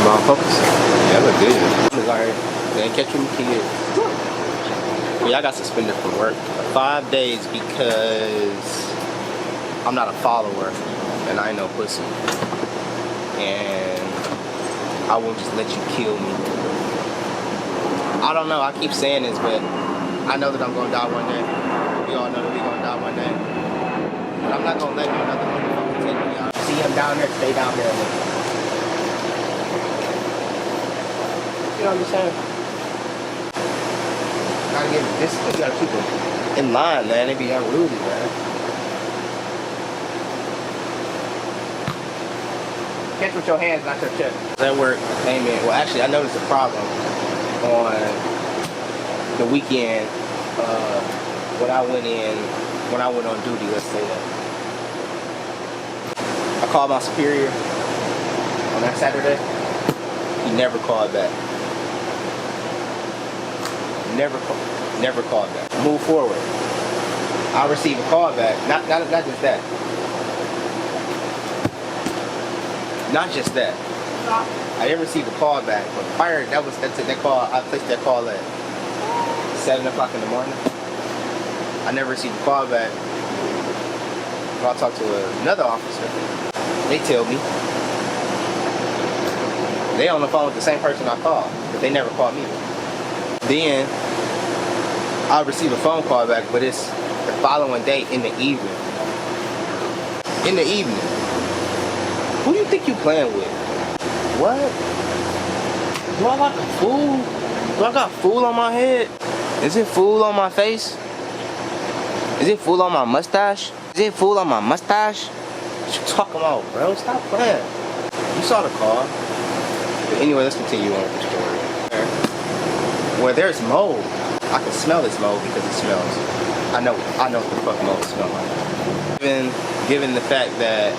on focus. Yeah, I look good. I'm sorry. They ain't catching me kids. Yeah, I got suspended from work 5 days because I'm not a follower and I ain't no pussy. And I won't just let you kill me. I don't know, I keep saying this, but I know that I'm gonna die one day. We all know that we're gonna die one day. But I'm not gonna let another motherfucker take me out. See him down there, stay down there. You know what I'm saying? Gotta get this, you gotta keep them in line, man. They be unruly, man. Catch with your hands, not your chest. At work, I came in. Well, actually, I noticed a problem on the weekend when I went on duty, let's say that. I called my superior on that Saturday. He never called back. Never called back. Move forward. I received a call back. Not just that. Not just that. I didn't receive a call back, but prior, that's that call. I placed that call at 7 o'clock in the morning. I never received a call back. But I talked to another officer. They tell me they on the phone with the same person I called, but they never called me. Then I received a phone call back, but it's the following day in the evening. In the evening. Who do you think you playing with? What? Do I got food? Do I got food on my head? Is it food on my face? Is it food on my mustache? Is it food on my mustache? What you talking about, bro? Stop playing. You saw the call. But anyway, let's continue on with the story. Where there's mold, I can smell this mold because it smells. I know what the fuck mold smells like. Given the fact that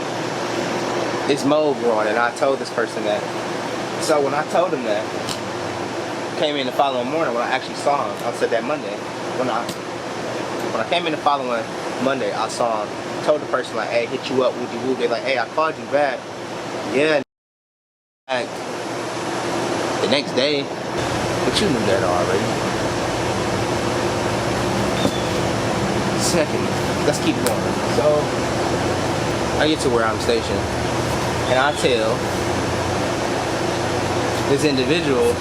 it's mold growing, and I told this person that. So when I told him that, came in the following morning when I actually saw him. I said that Monday. When I came in the following Monday, I saw him. Told the person like, hey, hit you up, would you move? They're like, hey, I called you back. Yeah. Back the next day, but you knew that already. Second, let's keep going. So I get to where I'm stationed, and I tell this individual,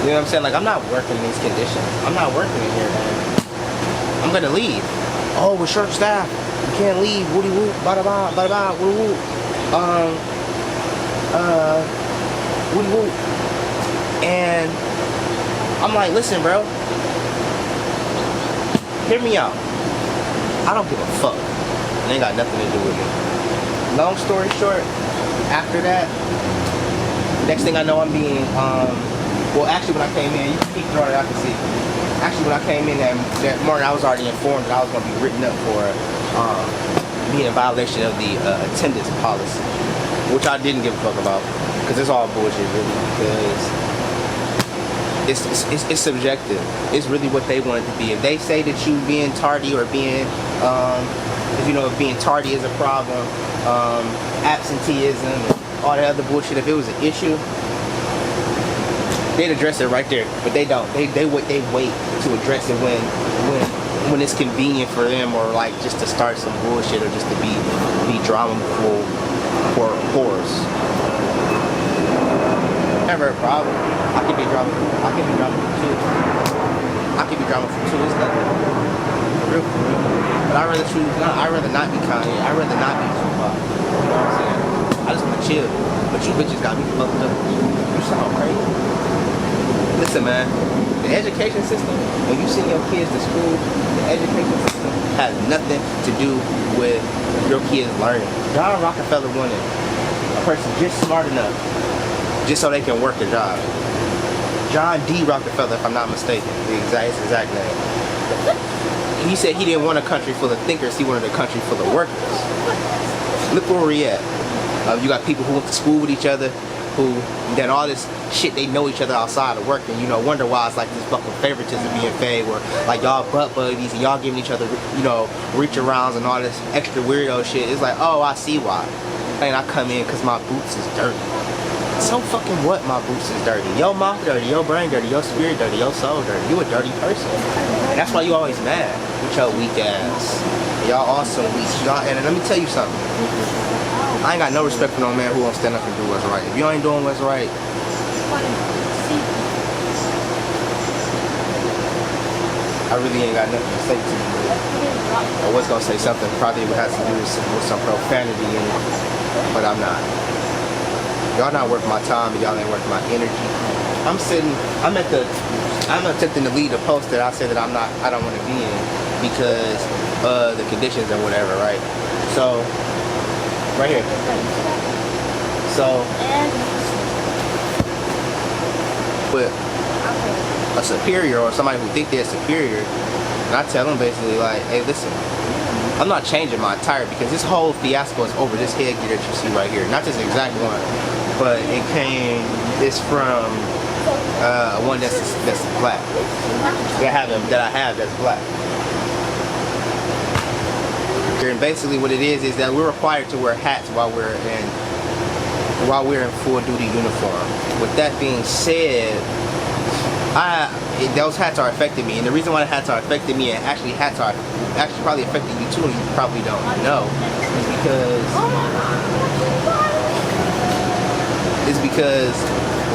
you know what I'm saying? Like, I'm not working in these conditions. I'm not working in here, man. I'm gonna leave. Oh, we're short staffed. You can't leave. Woody whoop, bada ba, bada ba, woody whoop. Woody whoop. And I'm like, listen, bro. Hear me out. I don't give a fuck. It ain't got nothing to do with me. Long story short, after that, next thing I know, I'm being, well, actually, when I came in, you can keep throwing it, I can see. Actually, when I came in that morning, I was already informed that I was going to be written up for being in violation of the attendance policy, which I didn't give a fuck about, because it's all bullshit, really, because it's subjective. It's really what they want it to be. If they say that you being tardy or being, if being tardy is a problem, absenteeism, and all that other bullshit, if it was an issue, they'd address it right there, but they don't. They wait to address it when it's convenient for them, or like just to start some bullshit, or just to be dramaful for whores. Never a problem. I can be dramaful. I can be dramaful too. It's nothing. For real. But I'd rather not be Kanye. I'd rather not be Tupac. You know what I'm saying? I just want to chill. But you bitches got me fucked up. You sound crazy. Listen, man, the education system, when you send your kids to school, the education system has nothing to do with your kids learning. John Rockefeller wanted a person just smart enough, just so they can work a job. John D. Rockefeller, if I'm not mistaken, his exact name. He said he didn't want a country full of thinkers, he wanted a country full of workers. Look where we're at. You got people who went to school with each other, who then all this shit, they know each other outside of work, and wonder why it's like this fucking favoritism being fed, where like y'all butt buddies and y'all giving each other, reach arounds and all this extra weirdo shit. It's like, oh, I see why. And I come in because my boots is dirty. So fucking what my boots is dirty? Your mouth dirty, your brain dirty, your spirit dirty, your soul dirty. You a dirty person. And that's why you always mad with your weak ass. Y'all also weak. Y'all, and let me tell you something. I ain't got no respect for no man who won't stand up and do what's right. If you ain't doing what's right, I really ain't got nothing to say to you. I was gonna say something probably would have to do with some profanity in it, but I'm not. Y'all not worth my time, and y'all ain't worth my energy. I'm attempting to lead a post that I said that I don't want to be in because of the conditions and whatever, right? So, right here. So, with a superior or somebody who think they're superior, and I tell them basically like, hey, listen, I'm not changing my attire because this whole fiasco is over this headgear that you see right here. Not this exact one, but it's from one that's black. That I have that's black. And basically what it is that we're required to wear hats while we're in full duty uniform. With that being said, those hats are affecting me, and the reason why the hats are affecting me, and actually hats are actually probably affecting you too, and you probably don't know, is because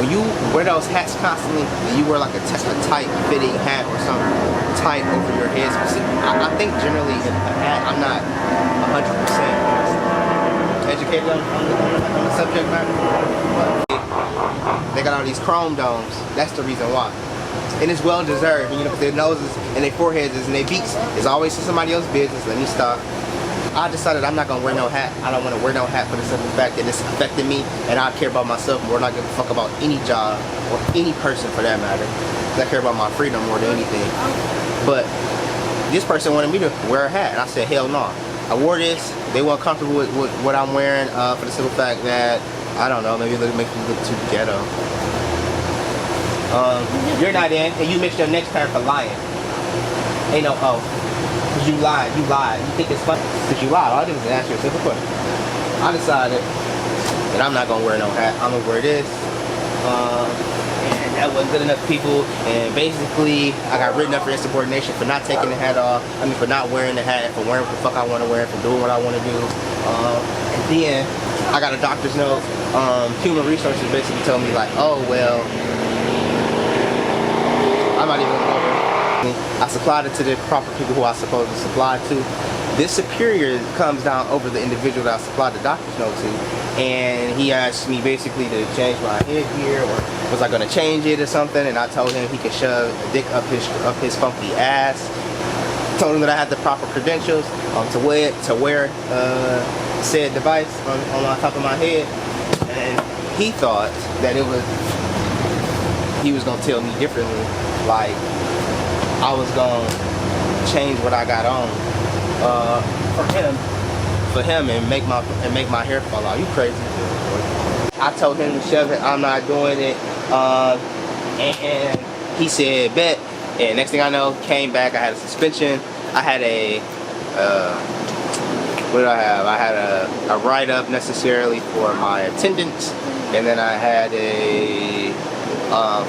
when you wear those hats constantly, and you wear like a tight fitting hat or something tight over your head, I think generally a hat, I'm not 100% educated on the subject matter, but they got all these chrome domes. That's the reason why. And it's well deserved, you know, because their noses and their foreheads and their beaks is always in somebody else's business. Let me stop. I decided I'm not gonna wear no hat. I don't want to wear no hat for the simple fact that it's affecting me, and I care about myself more. Not give a fuck about any job or any person for that matter. I care about my freedom more than anything. But this person wanted me to wear a hat, and I said, hell no. I wore this. They weren't comfortable with what I'm wearing for the simple fact that, I don't know, maybe it make me look too ghetto. You're not in, and you mixed your next term for lying. Ain't no oh. Because you lied. You think it's funny? Because you lied. All I did was ask you a simple question. I decided that I'm not going to wear no hat. I'm going to wear this. And that wasn't good enough people. And basically, I got written up for insubordination for not taking the hat off. I mean, for not wearing the hat, and for wearing what the fuck I want to wear, for doing what I want to do. And then, I got a doctor's note. Human resources basically told me like, oh, well, I'm not even going to go over. I supplied it to the proper people who I supposed to supply to. This superior comes down over the individual that I supplied the doctor's note to, and he asked me basically to change my headgear, or was I going to change it or something, and I told him he could shove a dick up his funky ass. Told him that I had the proper credentials to wear said device on top of my head, and he thought that he was going to tell me differently, like I was gonna change what I got on for him and make my hair fall out. You crazy? I told him to shove it. I'm not doing it. And he said bet. And next thing I know, came back. I had a suspension. I had a what did I have? I had a write-up necessarily for my attendance, and then I had a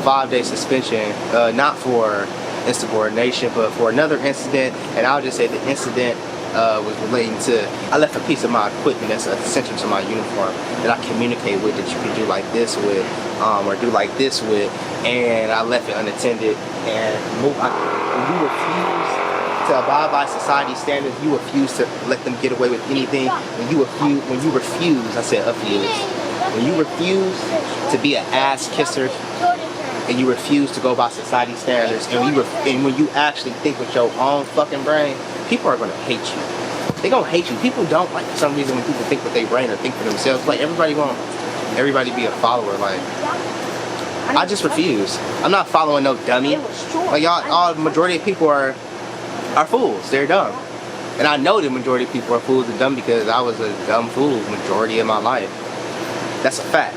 5-day suspension, not for insubordination, but for another incident. And I'll just say the incident was relating to, I left a piece of my equipment that's essential to my uniform that I communicate with, that you can do like this with, or do like this with, and I left it unattended. And when you refuse to abide by society standards, you refuse to let them get away with anything. When you refuse, I said affuse. When you refuse to be an ass kisser, and you refuse to go by society standards, and when you actually think with your own fucking brain, people are gonna hate you. They gonna hate you. People don't like, for some reason, when people think with their brain or think for themselves. Like everybody be a follower. Like I just refuse. I'm not following no dummy. Like y'all, majority of people are fools. They're dumb, and I know the majority of people are fools and dumb because I was a dumb fool majority of my life. That's a fact.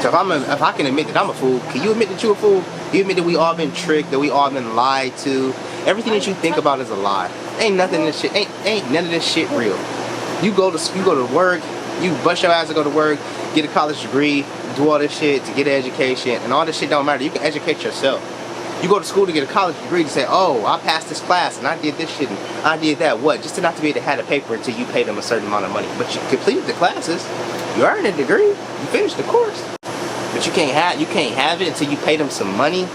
So if I can admit that I'm a fool, can you admit that you're a fool? You admit that we all been tricked, that we all been lied to. Everything that you think about is a lie. Ain't none of this shit real. You go to work, you bust your ass to go to work, get a college degree, do all this shit to get an education, and all this shit don't matter. You can educate yourself. You go to school to get a college degree to say, oh, I passed this class and I did this shit and I did that. What? Just to not to be able to have a paper until you pay them a certain amount of money. But you completed the classes, you earned a degree, you finished the course. But you can't have it until you pay them some money.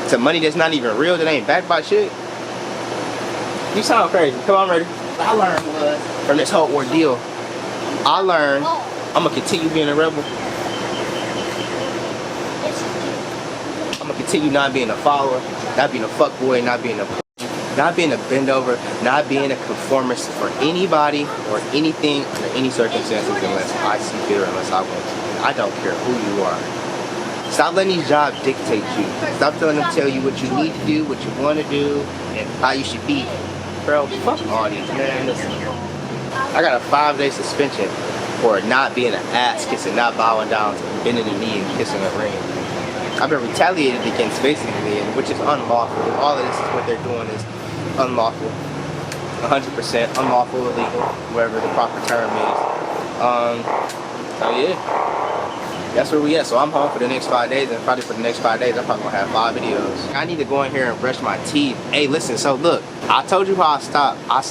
Some money that's not even real, that ain't backed by shit. You sound crazy. Come on, ready. What I learned was from this whole ordeal, I learned I'm gonna continue being a rebel. I'm gonna continue not being a follower, not being a fuckboy, not being a bend over, not being a conformist for anybody or anything under any circumstances unless I see fit or unless I want to. I don't care who you are. Stop letting these jobs dictate you. Stop letting them tell you what you need to do, what you want to do, and how you should be. Bro, fuck all these, man. Listen, I got a 5-day suspension for not being an ass kisser, not bowing down to bending the knee and kissing a ring. I've been retaliated against basically, which is unlawful. All of this is what they're doing is unlawful. 100% unlawful, illegal, whatever the proper term is. So yeah, that's where we at. So I'm home for the next 5 days, and probably for the next 5 days I'm probably gonna have 5 videos. I need to go in here and brush my teeth. Hey, listen, so look, I told you how I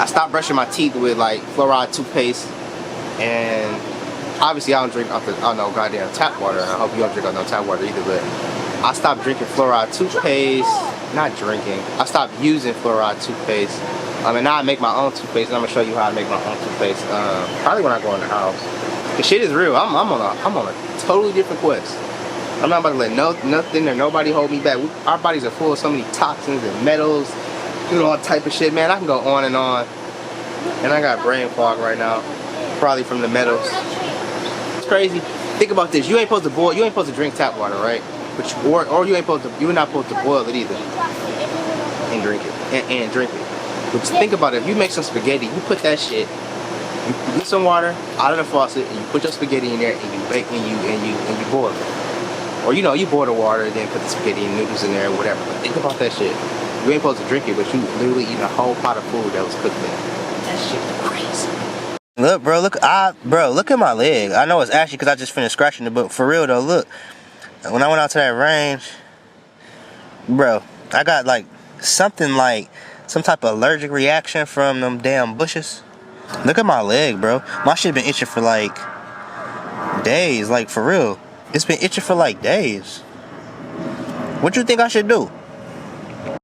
stopped brushing my teeth with like fluoride toothpaste, and obviously I don't drink off the goddamn tap water. I hope you don't drink off no tap water either, but I stopped drinking fluoride toothpaste. Not drinking. I stopped using fluoride toothpaste. And now I make my own toothpaste, and I'm gonna show you how I make my own toothpaste. Probably when I go in the house. The shit is real. I'm on a totally different quest. I'm not about to let nothing or nobody hold me back. Our bodies are full of so many toxins and metals, all type of shit, man. I can go on. And I got brain fog right now, probably from the metals. It's crazy. Think about this. You ain't supposed to boil. You ain't supposed to drink tap water, right? But you're not supposed to boil it either, and drink it, and drink it. But just think about it. If you make some spaghetti, you put that shit, you get some water out of the faucet, and you put your spaghetti in there, and you bake, and you boil it. Or you boil the water, and then put the spaghetti and noodles in there, or whatever. But think about that shit. You ain't supposed to drink it, but you literally eating a whole pot of food that was cooked there. That shit crazy. Look, bro, look at my leg. I know it's ashy because I just finished scratching it, but for real though, look. When I went out to that range, bro, I got like something like some type of allergic reaction from them damn bushes. Look at my leg, bro. My shit been itching for like days, like for real. It's been itching for like days. What you think I should do?